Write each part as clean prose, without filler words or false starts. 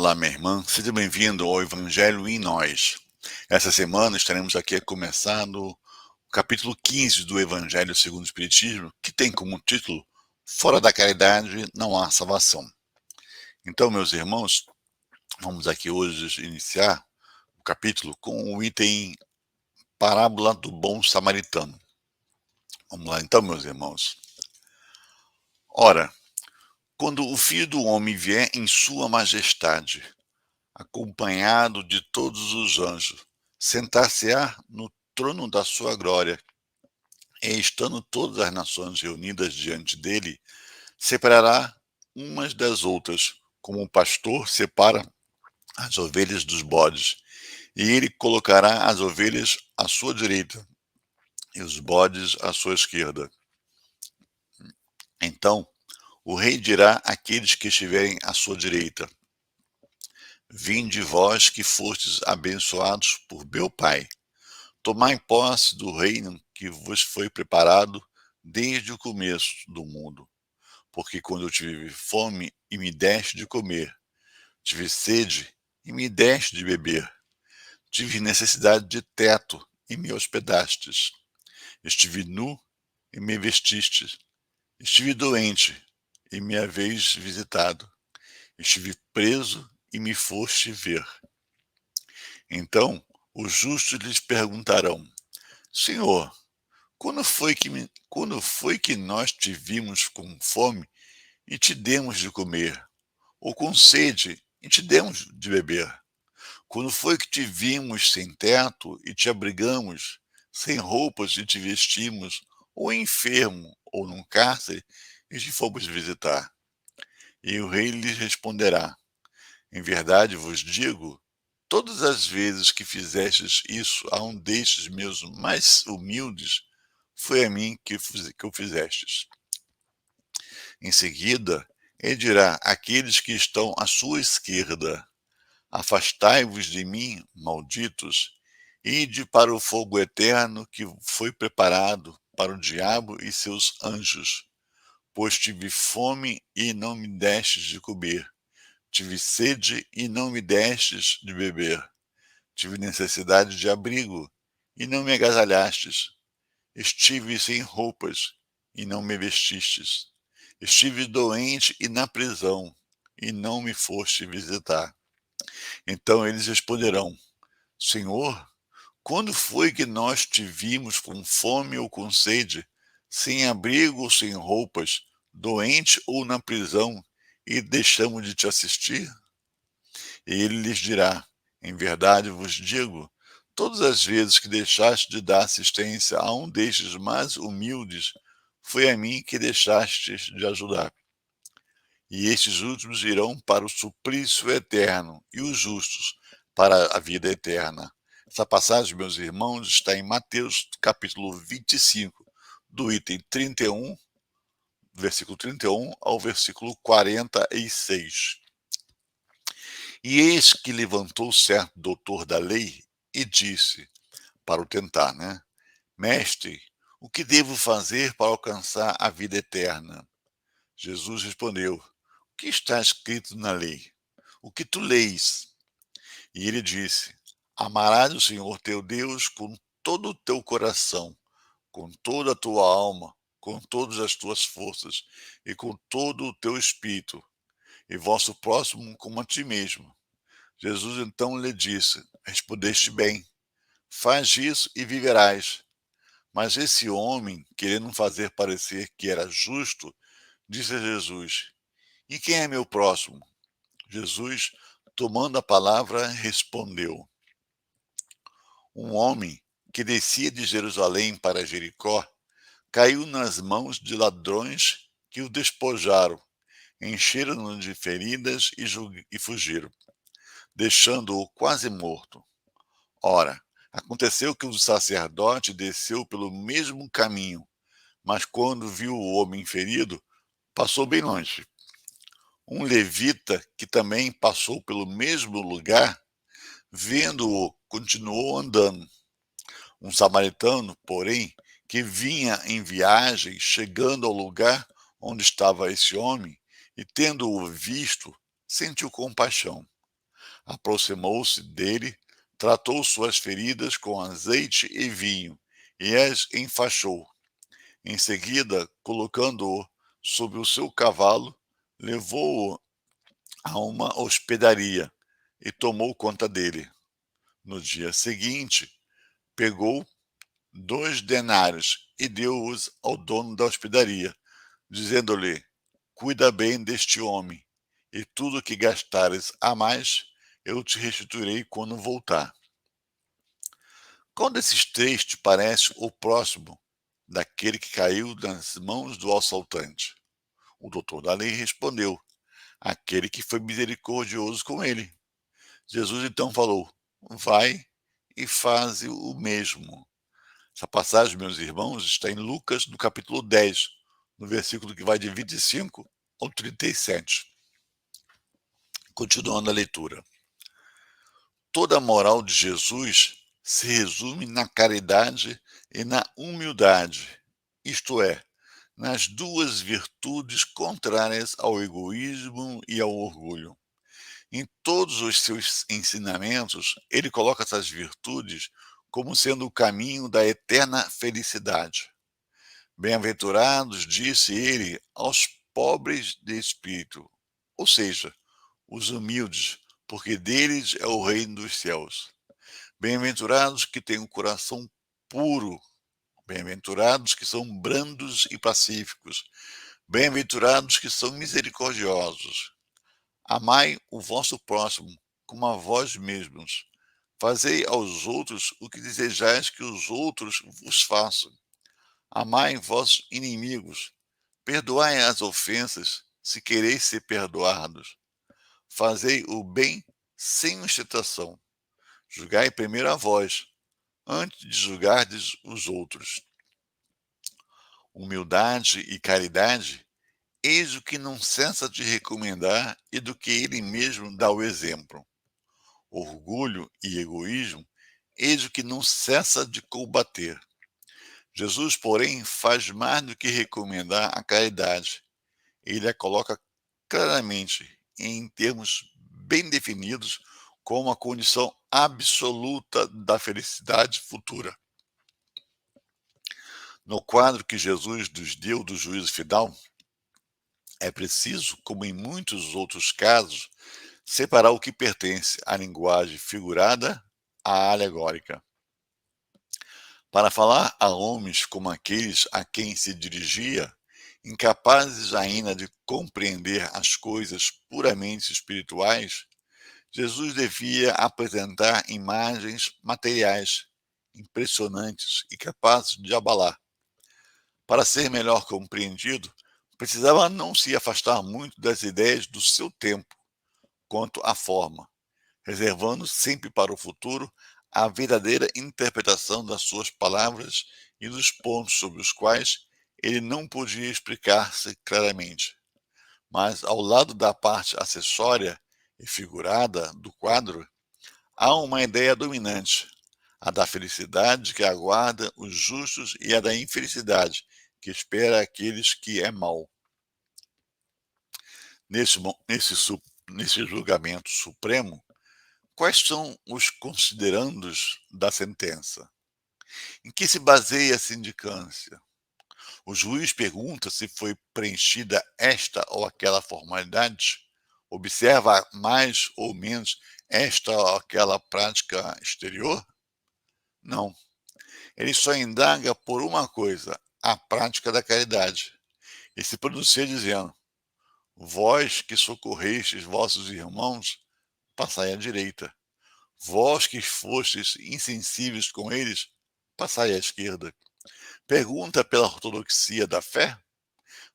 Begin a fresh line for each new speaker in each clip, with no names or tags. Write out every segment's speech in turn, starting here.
Olá, minha irmã, seja bem-vindo ao Evangelho em Nós. Essa semana estaremos aqui começando o capítulo 15 do Evangelho segundo o Espiritismo, que tem como título Fora da caridade não há salvação. Então, meus irmãos, vamos aqui hoje iniciar o capítulo com o item Parábola do Bom Samaritano. Vamos lá então, meus irmãos. Ora, quando o Filho do Homem vier em sua majestade, acompanhado de todos os anjos, sentar-se-á no trono da sua glória, e estando todas as nações reunidas diante dele, separará umas das outras, como o pastor separa as ovelhas dos bodes, e ele colocará as ovelhas à sua direita e os bodes à sua esquerda. Então o rei dirá àqueles que estiverem à sua direita: Vinde vós que fostes abençoados por meu Pai, tomai posse do reino que vos foi preparado desde o começo do mundo. Porque quando eu tive fome e me deste de comer, tive sede e me deste de beber, tive necessidade de teto e me hospedastes, estive nu e me vestistes, estive doente e me haveis visitado, estive preso e me foste ver. Então os justos lhes perguntarão: Senhor, quando foi que nós te vimos com fome e te demos de comer, ou com sede e te demos de beber? Quando foi que te vimos sem teto e te abrigamos, sem roupas e te vestimos, ou enfermo, ou num cárcere e te fomos visitar? E o rei lhes responderá: Em verdade vos digo, todas as vezes que fizestes isso a um destes meus mais humildes, foi a mim que o fizestes. Em seguida, ele dirá àqueles que estão à sua esquerda: Afastai-vos de mim, malditos, ide para o fogo eterno que foi preparado para o diabo e seus anjos. Pois tive fome e não me destes de comer, tive sede e não me destes de beber, tive necessidade de abrigo e não me agasalhastes, estive sem roupas e não me vestistes, estive doente e na prisão e não me foste visitar. Então eles responderão: Senhor, quando foi que nós te vimos com fome ou com sede, sem abrigo ou sem roupas, doente ou na prisão, e deixamos de te assistir? E ele lhes dirá: Em verdade vos digo, todas as vezes que deixaste de dar assistência a um destes mais humildes, foi a mim que deixastes de ajudar. E estes últimos irão para o suplício eterno, e os justos para a vida eterna. Essa passagem, meus irmãos, está em Mateus capítulo 25, do item 31, versículo 31 ao versículo 46. E eis que levantou certo doutor da lei e disse, para o tentar, né? Mestre, o que devo fazer para alcançar a vida eterna? Jesus respondeu: O que está escrito na lei? O que tu leis? E ele disse: Amarás o Senhor teu Deus com todo o teu coração, com toda a tua alma, com todas as tuas forças e com todo o teu espírito, e vosso próximo como a ti mesmo. Jesus então lhe disse: Respondeste bem, faz isso e viverás. Mas esse homem, querendo fazer parecer que era justo, disse a Jesus: E quem é meu próximo? Jesus, tomando a palavra, respondeu: Um homem que descia de Jerusalém para Jericó caiu nas mãos de ladrões que o despojaram, encheram-no de feridas e fugiram, deixando-o quase morto. Ora, aconteceu que o sacerdote desceu pelo mesmo caminho, mas quando viu o homem ferido, passou bem longe. Um levita, que também passou pelo mesmo lugar, vendo-o, continuou andando. Um samaritano, porém, que vinha em viagem, chegando ao lugar onde estava esse homem, e tendo-o visto, sentiu compaixão. Aproximou-se dele, tratou suas feridas com azeite e vinho e as enfaixou. Em seguida, colocando-o sobre o seu cavalo, levou-o a uma hospedaria e tomou conta dele. No dia seguinte, pegou 2 denários e deu-os ao dono da hospedaria, dizendo-lhe: Cuida bem deste homem, e tudo que gastares a mais, eu te restituirei quando voltar. Qual desses três te parece o próximo daquele que caiu nas mãos do assaltante? O doutor da lei respondeu: Aquele que foi misericordioso com ele. Jesus então falou: Vai e faze o mesmo. Essa passagem, meus irmãos, está em Lucas, no capítulo 10, no versículo que vai de 25 ao 37. Continuando a leitura. Toda a moral de Jesus se resume na caridade e na humildade, isto é, nas duas virtudes contrárias ao egoísmo e ao orgulho. Em todos os seus ensinamentos, ele coloca essas virtudes como sendo o caminho da eterna felicidade. Bem-aventurados, disse ele, aos pobres de espírito, ou seja, os humildes, porque deles é o reino dos céus. Bem-aventurados que têm um coração puro, bem-aventurados que são brandos e pacíficos, bem-aventurados que são misericordiosos. Amai o vosso próximo como a vós mesmos. Fazei aos outros o que desejais que os outros vos façam. Amai vossos inimigos. Perdoai as ofensas, se quereis ser perdoados. Fazei o bem sem ostentação. Julgai primeiro a vós, antes de julgardes os outros. Humildade e caridade, eis o que não cessa de recomendar e do que ele mesmo dá o exemplo. Orgulho e egoísmo, eis o que não cessa de combater. Jesus, porém, faz mais do que recomendar a caridade. Ele a coloca claramente, em termos bem definidos, como a condição absoluta da felicidade futura. No quadro que Jesus nos deu do juízo final, é preciso, como em muitos outros casos, separar o que pertence à linguagem figurada à alegórica. Para falar a homens como aqueles a quem se dirigia, incapazes ainda de compreender as coisas puramente espirituais, Jesus devia apresentar imagens materiais impressionantes e capazes de abalar. Para ser melhor compreendido, precisava não se afastar muito das ideias do seu tempo quanto à forma, reservando sempre para o futuro a verdadeira interpretação das suas palavras e dos pontos sobre os quais ele não podia explicar-se claramente. Mas, ao lado da parte acessória e figurada do quadro, há uma ideia dominante, a da felicidade que aguarda os justos e a da infelicidade que espera aqueles que é mal. Nesse julgamento supremo, quais são os considerandos da sentença? Em que se baseia a sindicância? O juiz pergunta se foi preenchida esta ou aquela formalidade? Observa mais ou menos esta ou aquela prática exterior? Não. Ele só indaga por uma coisa, a prática da caridade. E se pronuncia dizendo: Vós que socorrestes vossos irmãos, passai à direita. Vós que fostes insensíveis com eles, passai à esquerda. Pergunta pela ortodoxia da fé?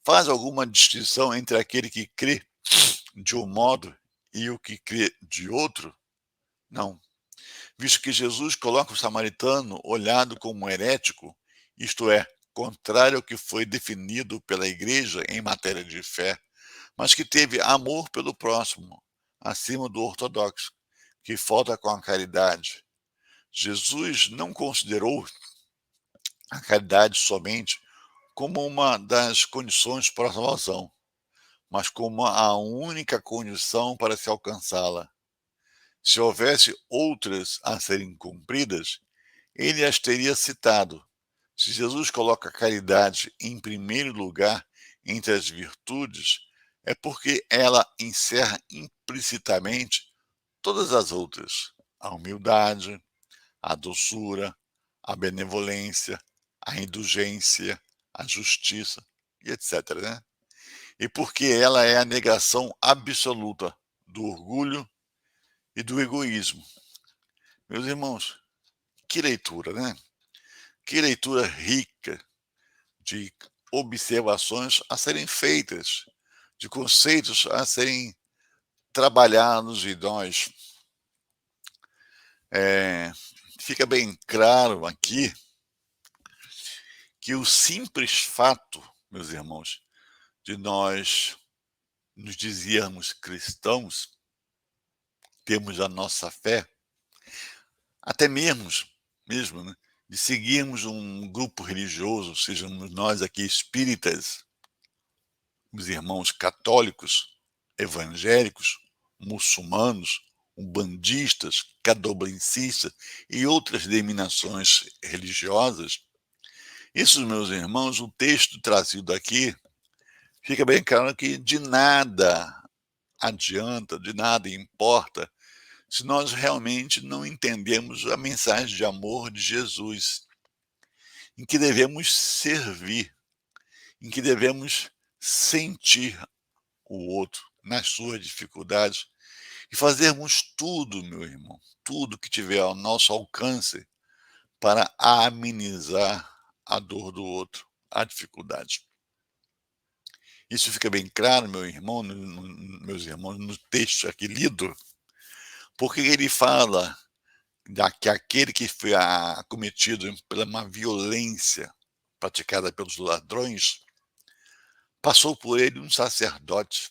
Faz alguma distinção entre aquele que crê de um modo e o que crê de outro? Não. Visto que Jesus coloca o samaritano olhado como herético, isto é, contrário ao que foi definido pela igreja em matéria de fé, mas que teve amor pelo próximo, acima do ortodoxo, que falta com a caridade. Jesus não considerou a caridade somente como uma das condições para a salvação, mas como a única condição para se alcançá-la. Se houvesse outras a serem cumpridas, ele as teria citado. Se Jesus coloca a caridade em primeiro lugar entre as virtudes, é porque ela encerra implicitamente todas as outras: a humildade, a doçura, a benevolência, a indulgência, a justiça e etc, né. E porque ela é a negação absoluta do orgulho e do egoísmo. Meus irmãos, que leitura, né? Que leitura rica de observações a serem feitas, de conceitos a serem trabalhados e nós, eh, fica bem claro aqui que o simples fato, meus irmãos, de nós nos dizermos cristãos, temos a nossa fé, até mesmo, né, de seguirmos um grupo religioso, sejamos nós aqui espíritas, os irmãos católicos, evangélicos, muçulmanos, umbandistas, candomblecistas e outras denominações religiosas, isso, meus irmãos, o texto trazido aqui fica bem claro que de nada adianta, de nada importa, se nós realmente não entendemos a mensagem de amor de Jesus, em que devemos servir, em que devemos sentir o outro nas suas dificuldades e fazermos tudo, meu irmão, tudo que tiver ao nosso alcance para amenizar a dor do outro, a dificuldade. Isso fica bem claro, meu irmão, meus irmãos, no texto aqui lido, porque ele fala que aquele que foi acometido pela uma violência praticada pelos ladrões, passou por ele um sacerdote,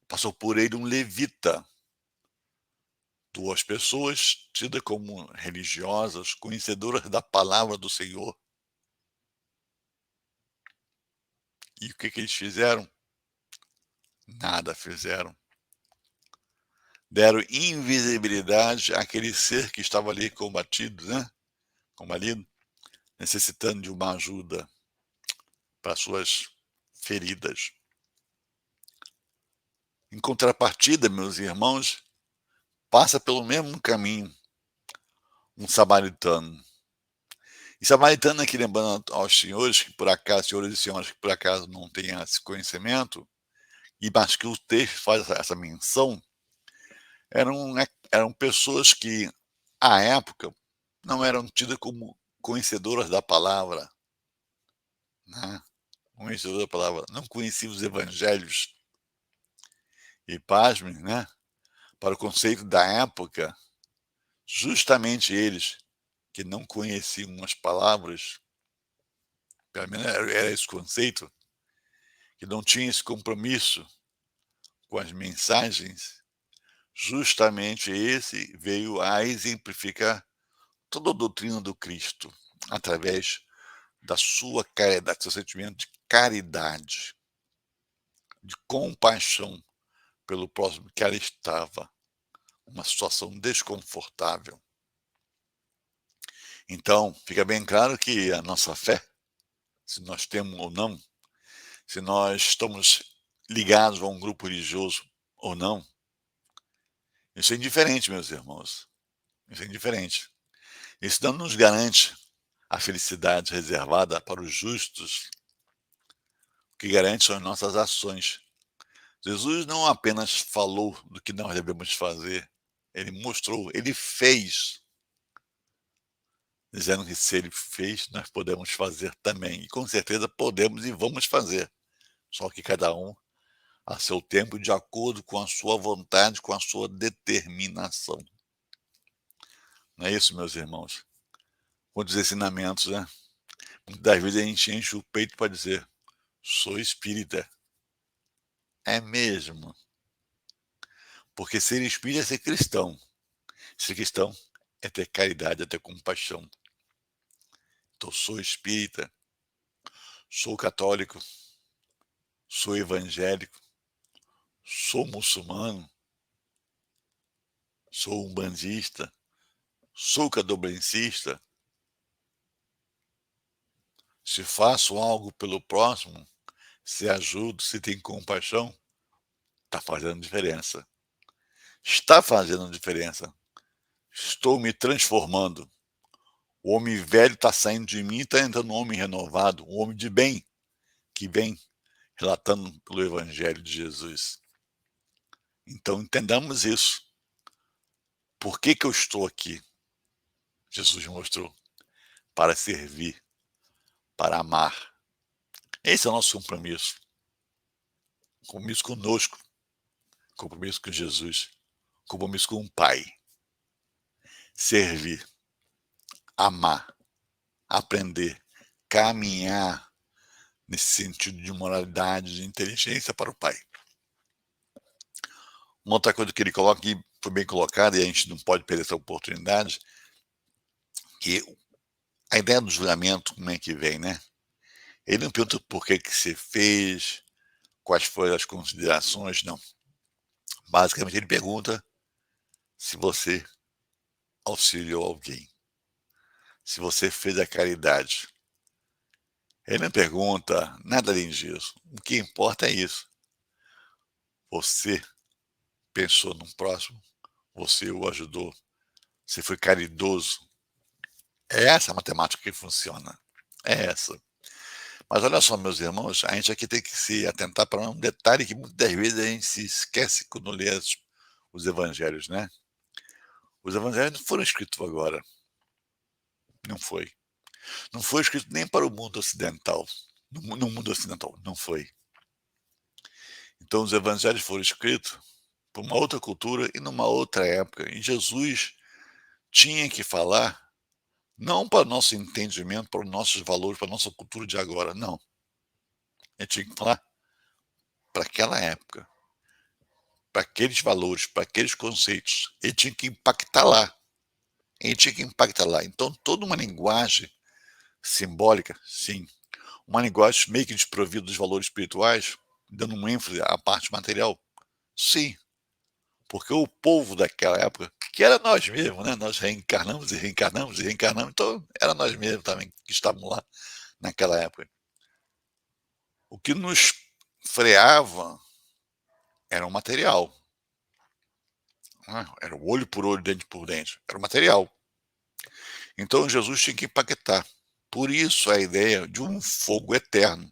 passou por ele um levita, duas pessoas tidas como religiosas, conhecedoras da palavra do Senhor. E o que, que eles fizeram? Nada fizeram. Deram invisibilidade àquele ser que estava ali combatido, né? Combalido, necessitando de uma ajuda para suas feridas. Em contrapartida, meus irmãos, passa pelo mesmo caminho um samaritano. E samaritano aqui, lembrando aos senhores, que por acaso, senhores e senhoras que por acaso não tenham esse conhecimento, e mas que o texto faz essa menção, eram pessoas que, à época, não eram tidas como conhecedoras da palavra, né? Conhecedoras da palavra, não conheciam os evangelhos. E pasmem, né? Para o conceito da época, justamente eles que não conheciam as palavras, pelo menos era esse conceito, que não tinham esse compromisso com as mensagens, justamente esse veio a exemplificar toda a doutrina do Cristo, através da sua caridade, seu sentimento de caridade, de compaixão pelo próximo que ela estava, uma situação desconfortável. Então, fica bem claro que a nossa fé, se nós temos ou não, se nós estamos ligados a um grupo religioso ou não, isso é indiferente, meus irmãos. Isso é indiferente. Isso não nos garante a felicidade reservada para os justos. O que garante são as nossas ações. Jesus não apenas falou do que nós devemos fazer, ele mostrou, ele fez, dizendo que se ele fez, nós podemos fazer também. E com certeza podemos e vamos fazer. Só que cada um a seu tempo, de acordo com a sua vontade, com a sua determinação. Não é isso, meus irmãos? Quantos ensinamentos, né? Muitas vezes a gente enche o peito para dizer: sou espírita. É mesmo. Porque ser espírita é ser cristão. Ser cristão é ter caridade, é ter compaixão. Então, sou espírita, sou católico, sou evangélico, sou muçulmano, sou um bandista, sou candomblessista, se faço algo pelo próximo, se ajudo, se tenho compaixão, está fazendo diferença. Está fazendo diferença. Estou me transformando. O homem velho está saindo de mim e está entrando um homem renovado, um homem de bem, que vem relatando pelo Evangelho de Jesus. Então entendamos isso. Por que que eu estou aqui? Jesus mostrou. Para servir, para amar. Esse é o nosso compromisso. Compromisso conosco, compromisso com Jesus, compromisso com o Pai. Servir, amar, aprender, caminhar nesse sentido de moralidade, de inteligência para o Pai. Uma outra coisa que ele coloca, que foi bem colocada, e a gente não pode perder essa oportunidade, que a ideia do julgamento, como é que vem, né? Ele não pergunta por que que você fez, quais foram as considerações, não. Basicamente ele pergunta se você auxiliou alguém, se você fez a caridade. Ele não pergunta nada além disso. O que importa é isso. Você pensou no próximo, você o ajudou, você foi caridoso. É essa a matemática que funciona. É essa. Mas olha só, meus irmãos, a gente aqui tem que se atentar para um detalhe que muitas vezes a gente se esquece quando lê os evangelhos, né? Os evangelhos não foram escritos agora. Não foi. Não foi escrito nem para o mundo ocidental. No mundo ocidental, não foi. Então os evangelhos foram escritos para uma outra cultura e numa outra época. E Jesus tinha que falar não para o nosso entendimento, para os nossos valores, para a nossa cultura de agora, não. Ele tinha que falar para aquela época, para aqueles valores, para aqueles conceitos. Ele tinha que impactar lá. Ele tinha que impactar lá. Então, toda uma linguagem simbólica, sim. Uma linguagem meio que desprovida dos valores espirituais, dando um ênfase à parte material, sim. Porque o povo daquela época, que era nós mesmos, né? Nós reencarnamos e reencarnamos e reencarnamos, então era nós mesmos também que estávamos lá naquela época. O que nos freava era o material, né? Era o olho por olho, dente por dente, era o material. Então Jesus tinha que impactar. Por isso a ideia de um fogo eterno.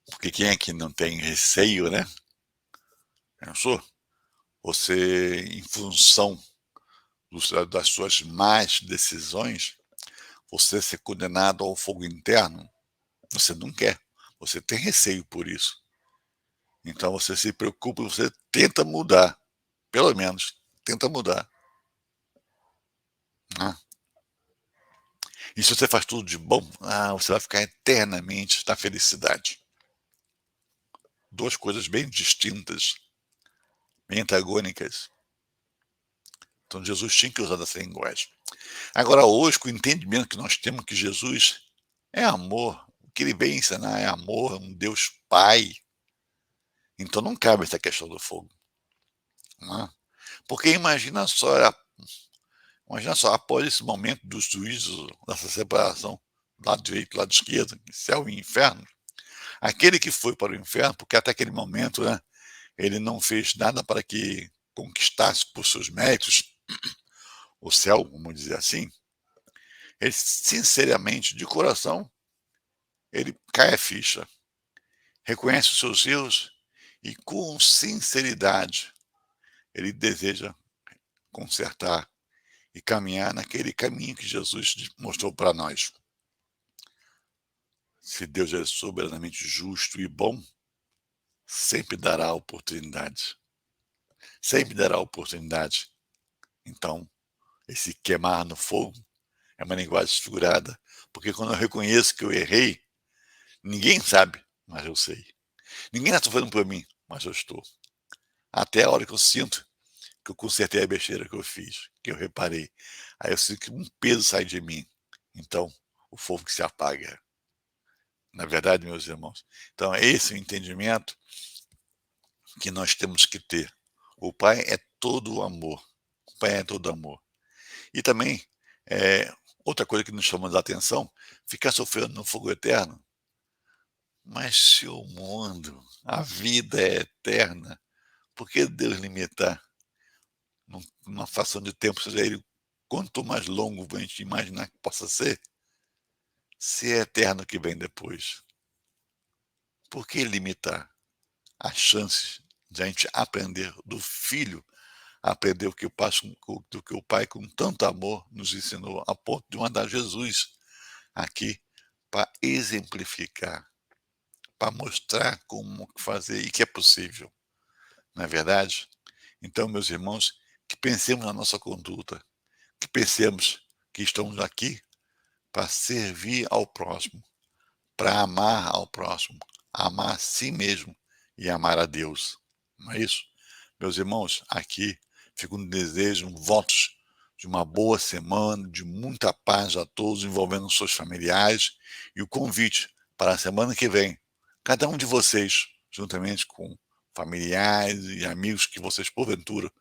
Porque quem é que não tem receio, né? Pensou? Você, em função das suas más decisões, você ser condenado ao fogo interno, você não quer. Você tem receio por isso. Então você se preocupa, você tenta mudar. Pelo menos, tenta mudar. Né? E se você faz tudo de bom, você vai ficar eternamente na felicidade. Duas coisas bem distintas, bem antagônicas. Então Jesus tinha que usar essa linguagem. Agora, hoje, com o entendimento que nós temos que Jesus é amor, o que ele vem ensinar é amor, um Deus Pai. Então não cabe essa questão do fogo. Né? Porque imagina só, após esse momento do juízo, dessa separação, lado direito, lado esquerdo, céu e inferno, aquele que foi para o inferno, porque até aquele momento, né, ele não fez nada para que conquistasse por seus méritos o céu, vamos dizer assim, ele sinceramente, de coração, ele cai a ficha, reconhece os seus erros e com sinceridade ele deseja consertar e caminhar naquele caminho que Jesus mostrou para nós. Se Deus é soberanamente justo e bom, sempre dará oportunidade. Sempre dará oportunidade. Então, esse queimar no fogo é uma linguagem figurada, porque quando eu reconheço que eu errei, ninguém sabe, mas eu sei. Ninguém está falando por mim, mas eu estou. Até a hora que eu sinto que eu consertei a besteira que eu fiz, que eu reparei. Aí eu sinto que um peso sai de mim. Então, o fogo que se apaga. Na verdade, meus irmãos. Então, é esse o entendimento que nós temos que ter. O Pai é todo o amor. O Pai é todo amor. E também, outra coisa que nos chama a atenção, ficar sofrendo no fogo eterno. Mas se o mundo, a vida é eterna, por que Deus limitar numa fração de tempo, seja ele quanto mais longo a gente imaginar que possa ser, se é eterno o que vem depois? Por que limitar as chances de a gente aprender do filho, aprender do que o pai com tanto amor nos ensinou, a ponto de mandar Jesus aqui para exemplificar, para mostrar como fazer e que é possível, não é verdade? Então, meus irmãos, que pensemos na nossa conduta, que pensemos que estamos aqui para servir ao próximo, para amar ao próximo, amar a si mesmo e amar a Deus. Não é isso? Meus irmãos, aqui fica um desejo, um votos de uma boa semana, de muita paz a todos, envolvendo seus familiares, e o convite para a semana que vem, cada um de vocês, juntamente com familiares e amigos que vocês porventura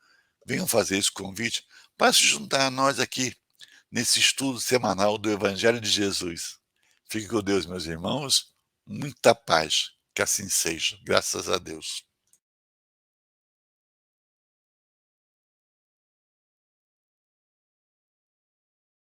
venham fazer esse convite para se juntar a nós aqui nesse estudo semanal do Evangelho de Jesus. Fique com Deus, meus irmãos. Muita paz. Que assim seja. Graças a Deus.